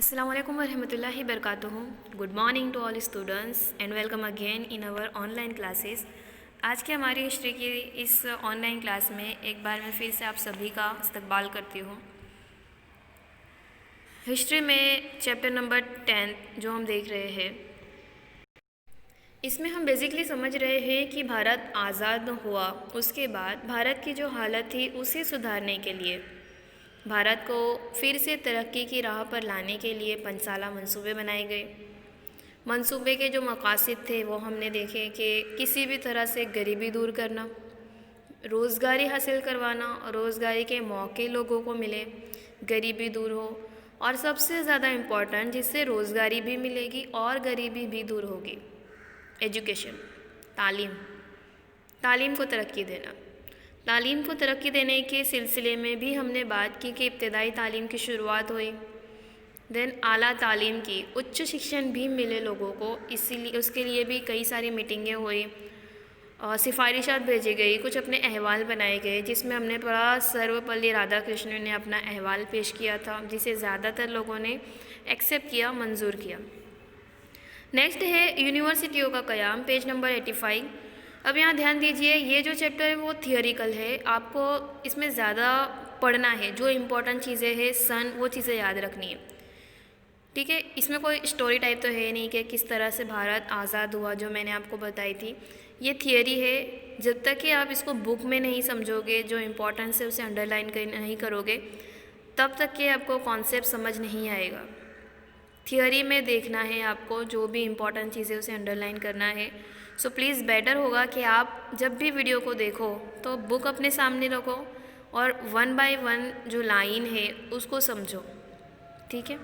Assalamu alaikum warahmatullahi wabarakatuh. Good morning to all students and welcome again in our online classes. आज की हमारी history की इस online class में एक बार मैं फिर से आप सभी का इस्तकबाल करती हूँ। हिस्ट्री में चैप्टर नंबर 10 जो हम देख रहे हैं, इसमें हम बेसिकली समझ रहे हैं कि भारत आज़ाद हुआ, उसके बाद भारत की जो हालत थी उसे सुधारने के लिए, भारत को फिर से तरक्की की राह पर लाने के लिए पंचसाला मंसूबे बनाए गए। मंसूबे के जो मकासद थे वो हमने देखे कि किसी भी तरह से गरीबी दूर करना, रोज़गारी हासिल करवाना, रोज़गारी के मौके लोगों को मिले, गरीबी दूर हो, और सबसे ज़्यादा इम्पॉर्टेंट जिससे रोज़गारी भी मिलेगी और गरीबी भी दूर होगी, एजुकेशन, तालीम को तरक्की देना। तालीम को तरक्की देने के सिलसिले में भी हमने बात की कि इब्तदाई तालीम की शुरुआत हुई, देन आला तालीम की, उच्च शिक्षण भी मिले लोगों को, इसीलिए उसके लिए भी कई सारी मीटिंगें हुई और सिफारिशात भेजी गई, कुछ अपने अहवाल बनाए गए, जिसमें हमने पढ़ा सर्वपल्ली राधाकृष्णन ने अपना अहवाल पेश किया था, जिसे ज़्यादातर लोगों ने एक्सेप्ट किया, मंजूर किया। नेक्स्ट है यूनिवर्सिटियों का क़याम, पेज नंबर 85। अब यहाँ ध्यान दीजिए, ये जो चैप्टर है वो थियोरिकल है, आपको इसमें ज़्यादा पढ़ना है, जो इम्पोर्टेंट चीज़ें हैं सन वो चीज़ें याद रखनी है, ठीक है। इसमें कोई स्टोरी टाइप तो है नहीं कि किस तरह से भारत आज़ाद हुआ, जो मैंने आपको बताई थी, ये थियोरी है। जब तक कि आप इसको बुक में नहीं समझोगे, जो इम्पोर्टेंस है उसे अंडरलाइन नहीं करोगे, तब तक कि आपको कॉन्सेप्ट समझ नहीं आएगा। थियोरी में देखना है आपको, जो भी इम्पोर्टेंट चीज़ें उसे अंडरलाइन करना है। सो प्लीज़ बेटर होगा कि आप जब भी वीडियो को देखो तो बुक अपने सामने रखो और 1 बाय 1 जो लाइन है उसको समझो, ठीक है।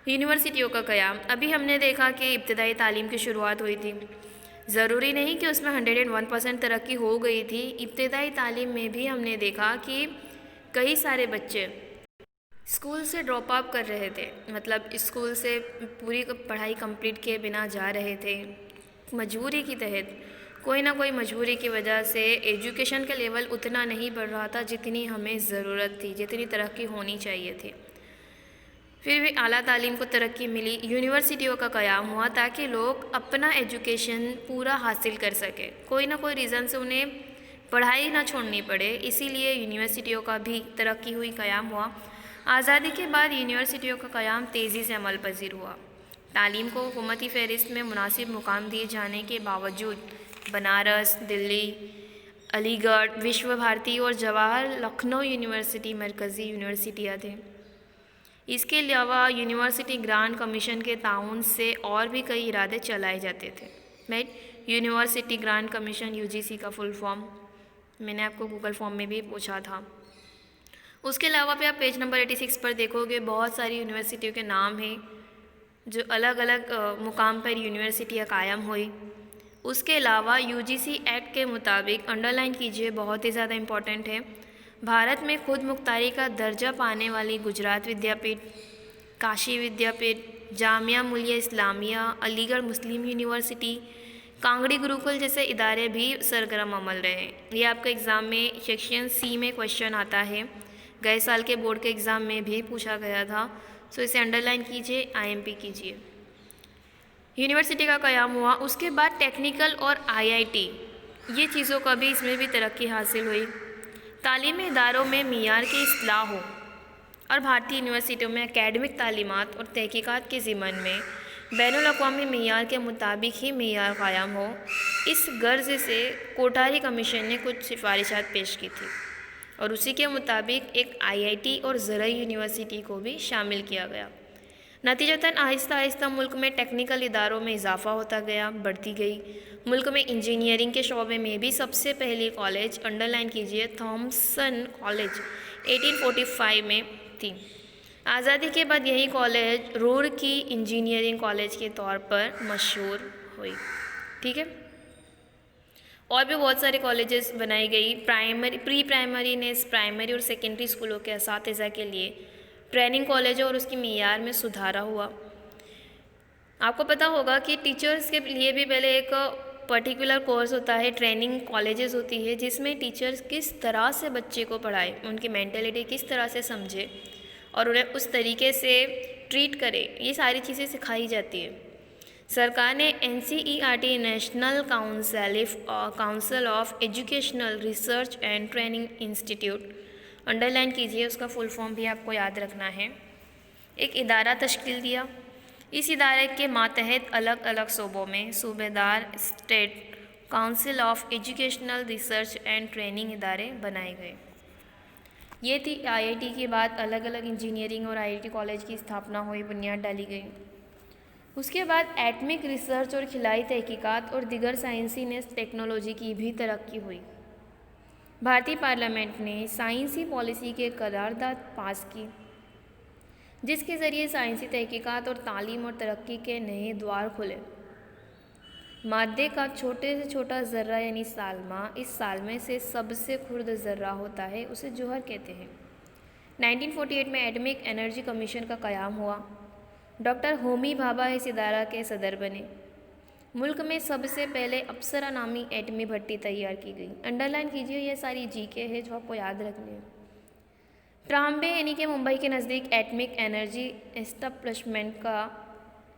यूनिवर्सिटियों का क़याम, अभी हमने देखा कि इब्तदाई तालीम की शुरुआत हुई थी, ज़रूरी नहीं कि उसमें 101% तरक्की हो गई थी। इब्तदाई तालीम में भी हमने देखा कि कई सारे बच्चे स्कूल से ड्रॉप आउट कर रहे थे, मतलब स्कूल से पूरी पढ़ाई कंप्लीट किए बिना जा रहे थे, मजबूरी की तहत, कोई ना कोई मजबूरी की वजह से एजुकेशन का लेवल उतना नहीं बढ़ रहा था जितनी हमें ज़रूरत थी, जितनी तरक्की होनी चाहिए थी। फिर भी आला तालीम को तरक्की मिली, यूनिवर्सिटियों का क़याम हुआ ताकि लोग अपना एजुकेशन पूरा हासिल कर सके, कोई ना कोई रीज़न से उन्हें पढ़ाई ना छोड़नी पड़े, इसीलिए यूनिवर्सिटियों का भी तरक्की हुई, क़याम हुआ। आज़ादी के बाद यूनिवर्सिटियों का क़याम तेज़ी से अमल पजीर हुआ। तालीम को हुकूमती फ़हरिस्त में मुनासिब मुकाम दिए जाने के बावजूद बनारस, दिल्ली, अलीगढ़, विश्व भारती और जवाहर लखनऊ यूनिवर्सिटी मरकज़ी यूनिवर्सिटियाँ थे। इसके अलावा यूनिवर्सिटी ग्रांट कमीशन के ताउन से और भी कई इरादे चलाए जाते थे। Right, university grant commission, UGC का फुल फॉर्म मैंने आपको गूगल फॉर्म में भी पूछा था। उसके अलावा पे आप पेज नंबर 86 पर देखोगे बहुत सारी यूनिवर्सिटियों के नाम हैं जो अलग अलग मुकाम पर यूनिवर्सिटियाँ कायम हुई। उसके अलावा यूजीसी एक्ट के मुताबिक, अंडरलाइन कीजिए, बहुत ही ज़्यादा इम्पॉर्टेंट है, भारत में खुद मुख्तारी का दर्जा पाने वाली गुजरात विद्यापीठ, काशी विद्यापीठ, जामिया मिलिया इस्लामिया, अलीगढ़ मुस्लिम यूनिवर्सिटी, कांगड़ी गुरुकुल जैसे इदारे भी सरगर्म अमल रहे। ये आपके एग्ज़ाम में सेक्शन सी में क्वेश्चन आता है, गए साल के बोर्ड के एग्ज़ाम में भी पूछा गया था, सो इसे अंडरलाइन कीजिए, आईएमपी कीजिए। यूनिवर्सिटी का क़याम हुआ, उसके बाद टेक्निकल और आईआईटी, ये चीज़ों का भी, इसमें भी तरक्की हासिल हुई। तालीमी इदारों में मियार की इस्लाह हो और भारतीय यूनिवर्सिटियों में एकेडमिक तालीमात और तहकीकात के ज़िमन में बैनुल अक़वामी मियार के मुताबिक ही मियार क़ायम हो, इस गर्ज से कोठारी कमीशन ने कुछ सिफारिशात पेश की थी और उसी के मुताबिक एक आईआईटी और ज़रई यूनिवर्सिटी को भी शामिल किया गया। नतीजतन आहिस्ता आहिस्ता मुल्क में टेक्निकल इदारों में इजाफ़ा होता गया, बढ़ती गई। मुल्क में इंजीनियरिंग के शोबे में भी सबसे पहली कॉलेज, अंडरलाइन कीजिए, थॉमसन कॉलेज 1845 में थी। आज़ादी के बाद यही कॉलेज रूड़की इंजीनियरिंग कॉलेज के तौर पर मशहूर हुई, ठीक है। और भी बहुत सारे कॉलेजेस बनाई गई। प्री प्राइमरी ने प्राइमरी और सेकेंडरी स्कूलों के असातिज़ा के लिए ट्रेनिंग कॉलेज और उसकी मियार में सुधारा हुआ। आपको पता होगा कि टीचर्स के लिए भी पहले एक पर्टिकुलर कोर्स होता है, ट्रेनिंग कॉलेजेस होती है, जिसमें टीचर्स किस तरह से बच्चे को पढ़ाए, उनकी मेंटेलिटी किस तरह से समझे और उन्हें उस तरीके से ट्रीट करे, ये सारी चीज़ें सिखाई जाती है। सरकार ने NCERT national council of educational research and training institute, underline कीजिए, उसका फुल फॉर्म भी आपको याद रखना है, एक इदारा तश्कील दिया। इस इदारे के मातहत अलग अलग सूबों में सूबेदार state council of educational research and training इदारे बनाए गए। ये थी IIT के बाद अलग अलग इंजीनियरिंग और IIT कॉलेज की स्थापना हुई, बुनियाद डाली गई। उसके बाद एटमिक रिसर्च और खिलाई तहकीकात और दिगर साइंसी ने टेक्नोलॉजी की भी तरक्की हुई। भारतीय पार्लियामेंट ने साइंसी पॉलिसी के करारदाद पास की, जिसके ज़रिए साइंसी तहकीकात और तालीम और तरक्की के नए द्वार खुले। मादे का छोटे से छोटा ज़र्रा यानी सालमा इस सालमे से सबसे खुर्द ज़र्रा होता है, उसे जौहर कहते हैं। 1948 में एटमिक एनर्जी कमीशन का क़याम हुआ। डॉक्टर होमी भाभा इस इदारा के सदर बने। मुल्क में सबसे पहले अप्सरा नामी एटमी भट्टी तैयार की गई। अंडरलाइन कीजिए, ये सारी GK है जो आपको याद रखनी है। ट्राम्बे यानी कि मुंबई के नज़दीक एटमिक एनर्जी एस्टेब्लिशमेंट का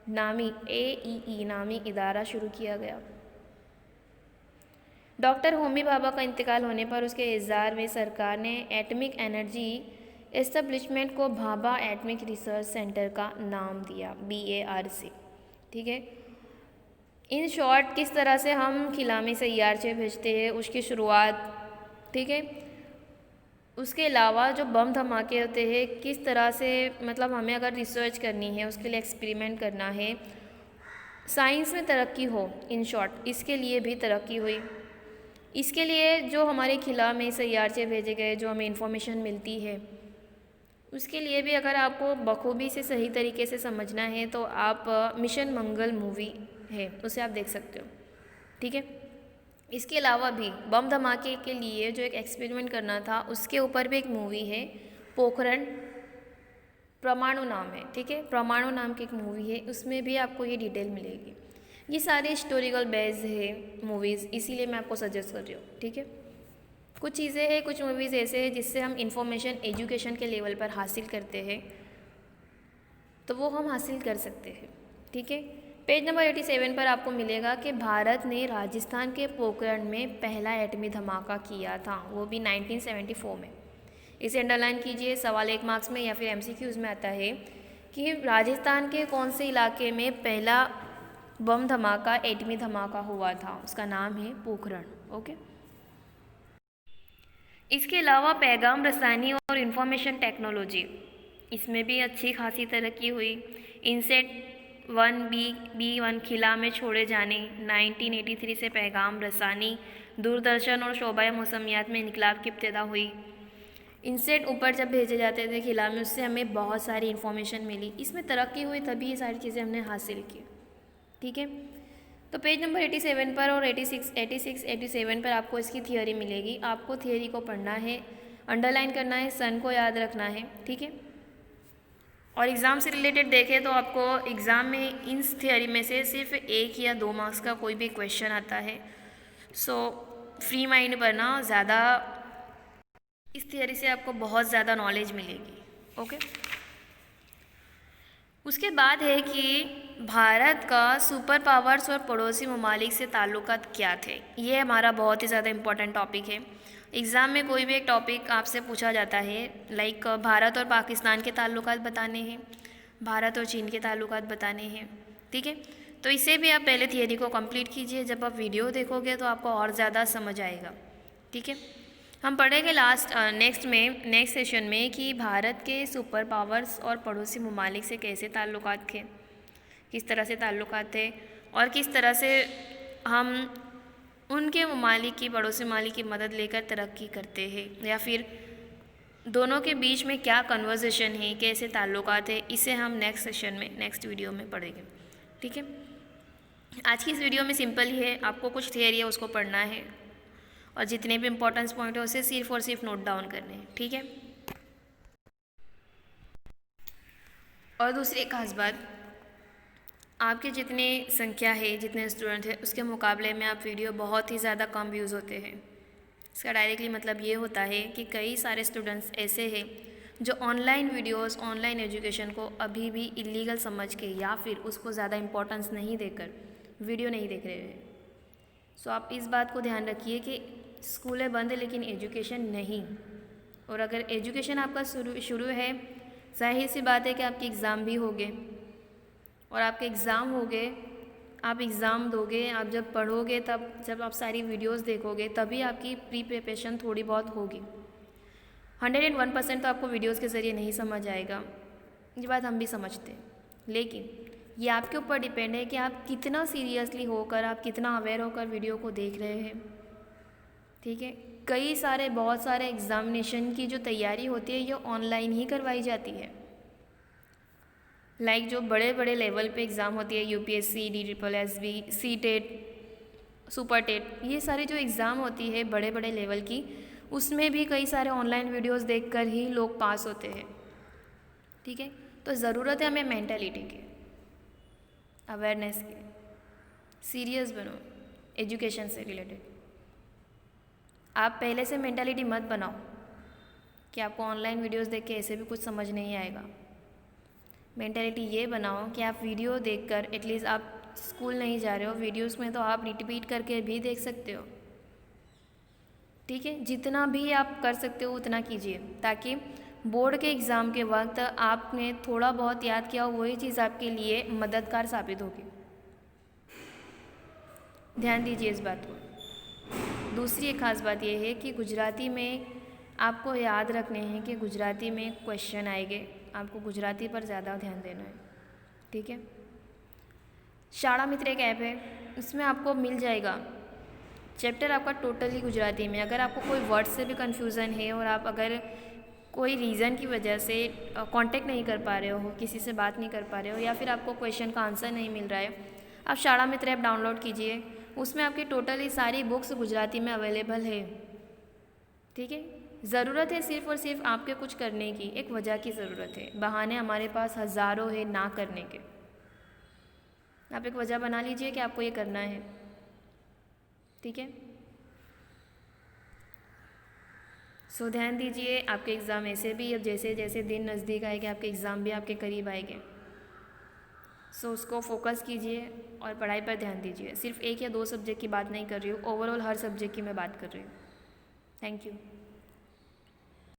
नामी AEE नामी इदारा शुरू किया गया। डॉक्टर होमी भाभा का इंतकाल होने पर उसके इज़हार में सरकार ने एटमिक एनर्जी एस्टेब्लिशमेंट को भाभा एटमिक रिसर्च सेंटर का नाम दिया, BAR से। ठीक है, इन शॉर्ट किस तरह से हम खिला में सैयारचे भेजते हैं उसकी शुरुआत, ठीक है। उसके अलावा जो बम धमाके होते हैं किस तरह से, मतलब हमें अगर रिसर्च करनी है, उसके लिए एक्सपेरिमेंट करना है, साइंस में तरक्की हो, इन शॉर्ट, इसके लिए भी तरक्की हुई। इसके लिए जो हमारे खिला में सैयारचे भेजे गए, जो हमें इंफॉर्मेशन मिलती है, उसके लिए भी अगर आपको बखूबी से सही तरीके से समझना है तो आप मिशन मंगल मूवी है, उसे आप देख सकते हो। ठीक है, इसके अलावा भी बम धमाके के लिए जो एक एक्सपेरिमेंट करना था उसके ऊपर भी एक मूवी है, पोखरण परमाणु नाम है। ठीक है, परमाणु नाम की एक मूवी है, उसमें भी आपको ये डिटेल मिलेगी। ये सारे हिस्टोरिकल बेस्ड है मूवीज़, इसीलिए मैं आपको सजेस्ट कर रही हूँ। ठीक है, कुछ चीज़ें हैं, कुछ मूवीज़ ऐसे हैं जिससे हम इंफॉर्मेशन एजुकेशन के लेवल पर हासिल करते हैं, तो वो हम हासिल कर सकते हैं। ठीक है, पेज नंबर 87 पर आपको मिलेगा कि भारत ने राजस्थान के पोखरण में पहला एटमी धमाका किया था, वो भी 1974 में। इसे अंडरलाइन कीजिए, सवाल 1 मार्क्स में या फिर MCQs में आता है कि राजस्थान के कौन से इलाके में पहला बम धमाका एटमी धमाका हुआ था, उसका नाम है पोखरण। ओके, इसके अलावा पैगाम रसानी और इंफॉर्मेशन टेक्नोलॉजी, इसमें भी अच्छी खासी तरक्की हुई। इनसेट 1B1 खिला में छोड़े जाने, 1983 से पैगाम रसानी, दूरदर्शन और शोबा मौसमियात में इनकलाब की इब्तिदा हुई। इनसेट ऊपर जब भेजे जाते थे खिला में, उससे हमें बहुत सारी इन्फॉर्मेशन मिली, इसमें तरक्की हुई, तभी ये सारी चीज़ें हमने हासिल की। ठीक है, तो पेज नंबर 87 पर और 87 पर आपको इसकी थियोरी मिलेगी। आपको थियोरी को पढ़ना है, अंडरलाइन करना है, सन को याद रखना है। ठीक है, और एग्ज़ाम से रिलेटेड देखें तो आपको एग्ज़ाम में इन थियोरी में से सिर्फ 1 या 2 मार्क्स का कोई भी क्वेश्चन आता है। सो फ्री माइंड पर ना ज़्यादा, इस थियोरी से आपको बहुत ज़्यादा नॉलेज मिलेगी। ओके, उसके बाद है कि भारत का सुपर पावर्स और पड़ोसी ममालिक से ताल्लुकात क्या थे। ये हमारा बहुत ही ज़्यादा इम्पोर्टेंट टॉपिक है। एग्ज़ाम में कोई भी एक टॉपिक आपसे पूछा जाता है, लाइक भारत और पाकिस्तान के ताल्लुकात बताने हैं, भारत और चीन के ताल्लुकात बताने हैं। ठीक है, तो इसे भी आप पहले थियरी को कंप्लीट कीजिए, जब आप वीडियो देखोगे तो आपको और ज़्यादा समझ आएगा। ठीक है, हम पढ़ेंगे नेक्स्ट सेशन में कि भारत के सुपर पावर्स और पड़ोसी ममालिक से कैसे ताल्लुकात थे, किस तरह से ताल्लुकात थे, और किस तरह से हम उनके ममालिक की, पड़ोसी ममालिक की मदद लेकर तरक्की करते हैं, या फिर दोनों के बीच में क्या कन्वर्सेशन है, कैसे ताल्लुकात है, इसे हम नेक्स्ट सेशन में, नेक्स्ट वीडियो में पढ़ेंगे। ठीक है, आज की इस वीडियो में सिंपल ही है, आपको कुछ थियरी है उसको पढ़ना है, और जितने भी इंपॉर्टेंस पॉइंट है उसे सिर्फ और सिर्फ नोट डाउन करने हैं। ठीक है, और दूसरी एक खास बात, आपके जितने संख्या है, जितने स्टूडेंट हैं, उसके मुकाबले में आप वीडियो बहुत ही ज़्यादा कम व्यूज़ होते हैं। इसका डायरेक्टली मतलब ये होता है कि कई सारे स्टूडेंट्स ऐसे हैं जो ऑनलाइन वीडियोस, ऑनलाइन एजुकेशन को अभी भी इलीगल समझ के या फिर उसको ज़्यादा इम्पोर्टेंस नहीं देकर वीडियो नहीं देख रहे हैं। सो आप इस बात को ध्यान रखिए कि स्कूलें बंद है लेकिन एजुकेशन नहीं। और अगर एजुकेशन आपका शुरू है, जाहिर सी बात है कि आपके एग्ज़ाम भी होंगे, और आपके एग्ज़ाम हो गए, आप एग्ज़ाम दोगे, आप जब पढ़ोगे, तब जब आप सारी वीडियोस देखोगे तभी आपकी प्री प्रिपरेशन थोड़ी बहुत होगी। 101% तो आपको वीडियोस के ज़रिए नहीं समझ आएगा, ये बात हम भी समझते हैं, लेकिन ये आपके ऊपर डिपेंड है कि आप कितना सीरियसली होकर, आप कितना अवेयर होकर वीडियो को देख रहे हैं। ठीक है, बहुत सारे एग्ज़ामिनेशन की जो तैयारी होती है ये ऑनलाइन ही करवाई जाती है। लाइक जो बड़े बड़े लेवल पे एग्ज़ाम होती है, UPSC, DSSB, CTET, super TET, ये सारी जो एग्ज़ाम होती है बड़े बड़े लेवल की, उसमें भी कई सारे ऑनलाइन वीडियोस देखकर ही लोग पास होते हैं। ठीक है, तो ज़रूरत है हमें मेंटालिटी की, अवेयरनेस की, सीरियस बनो एजुकेशन से रिलेटेड। आप पहले से मेंटालिटी मत बनाओ कि आपको ऑनलाइन वीडियोस देख के ऐसे भी कुछ समझ नहीं आएगा। मेंटालिटी ये बनाओ कि आप वीडियो देखकर, एटलीस्ट आप स्कूल नहीं जा रहे हो, वीडियोस में तो आप रिपीट करके भी देख सकते हो। ठीक है, जितना भी आप कर सकते हो उतना कीजिए, ताकि बोर्ड के एग्ज़ाम के वक्त आपने थोड़ा बहुत याद किया हो, वही चीज़ आपके लिए मददगार साबित होगी। ध्यान दीजिए इस बात को। दूसरी एक ख़ास बात यह है कि गुजराती में आपको याद रखने हैं कि गुजराती में क्वेश्चन आएंगे, आपको गुजराती पर ज़्यादा ध्यान देना है। ठीक है, शाला मित्र एक ऐप है, इसमें आपको मिल जाएगा चैप्टर आपका टोटली गुजराती में। अगर आपको कोई वर्ड से भी कन्फ्यूज़न है और आप अगर कोई रीज़न की वजह से कांटेक्ट नहीं कर पा रहे हो, किसी से बात नहीं कर पा रहे हो, या फिर आपको क्वेश्चन का आंसर नहीं मिल रहा है, आप शाला मित्र ऐप डाउनलोड कीजिए। उसमें आपकी टोटली सारी बुक्स गुजराती में अवेलेबल है। ठीक है, ज़रूरत है सिर्फ़ और सिर्फ आपके कुछ करने की, एक वजह की ज़रूरत है। बहाने हमारे पास हज़ारों है ना करने के। आप एक वजह बना लीजिए कि आपको ये करना है। ठीक है, सो ध्यान दीजिए, आपके एग्ज़ाम ऐसे भी अब जैसे जैसे दिन नज़दीक आएंगे आपके एग्ज़ाम भी आपके करीब आएंगे। सो उसको फोकस कीजिए और पढ़ाई पर ध्यान दीजिए। सिर्फ एक या दो सब्जेक्ट की बात नहीं कर रही हूँ, ओवरऑल हर सब्जेक्ट की मैं बात कर रही हूँ। Thank you.